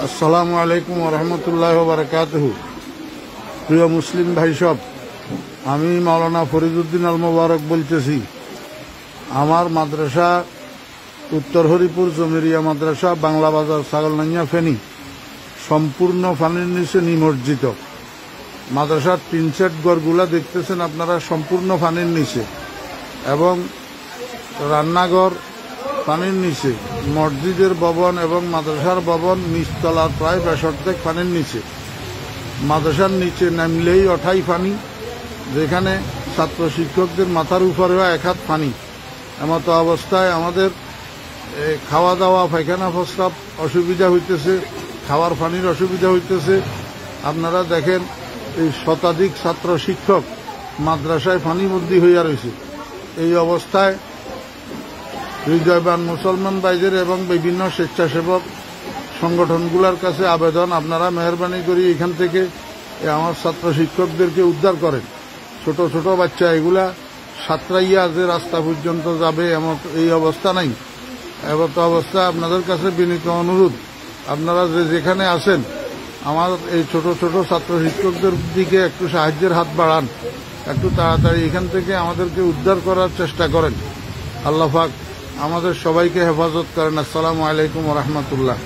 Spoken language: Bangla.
আসসালামু আলাইকুম ওরহমতুল্লাহ বারাকাতুহু। প্রিয় মুসলিম ভাই সব, আমি মাওলানা ফরিদউদ্দিন আল মোবারক বলতেছি। আমার মাদ্রাসা উত্তর হরিপুর জমিরিয়া মাদ্রাসা, বাংলা বাজার, ছাগলনাইয়া, ফেনী সম্পূর্ণ পানির নিচে নিমজ্জিত। মাদ্রাসার টিন সেট ঘরগুলা দেখতেছেন আপনারা, সম্পূর্ণ পানির নিচে, এবং রান্নাঘর পানির নিচে, মসজিদের ভবন এবং মাদ্রাসার ভবন নিচতলার প্রায় 65 পানির নিচে। মাদ্রাসার নিচে নামলেই অঠাই পানি, যেখানে ছাত্র শিক্ষকদের মাথার উপরেও 1 হাত পানি। এমতো অবস্থায় আমাদের খাওয়া দাওয়া, পায়খানা প্রস্রাব অসুবিধা হইতেছে, খাওয়ার পানির অসুবিধা হইতেছে। আপনারা দেখেন, এই শতাধিক ছাত্র শিক্ষক মাদ্রাসায় পানিবন্দী হইয়া রয়েছে। এই অবস্থায় হৃদয়বান মুসলমান ভাইদের এবং বিভিন্ন স্বেচ্ছাসেবক সংগঠনগুলোর কাছে আবেদন, আপনারা মেহরবানি করে এখান থেকে আমার ছাত্র শিক্ষকদেরকে উদ্ধার করেন। ছোট ছোট বাচ্চা এগুলা সাঁতরাইয়া যে রাস্তা পর্যন্ত যাবে এমন এই অবস্থা নাই। এমত অবস্থা আপনাদের কাছে বিনীত অনুরোধ, আপনারা যেখানে আছেন আমার এই ছোট ছোট ছাত্র শিক্ষকদের দিকে একটু সাহায্যের হাত বাড়ান, একটু তাড়াতাড়ি এখান থেকে আমাদেরকে উদ্ধার করার চেষ্টা করেন। আল্লাহ পাক আমাদের সবাইকে হেফাজত করেন। আসসালামু আলাইকুম ওয়া রাহমাতুল্লাহ।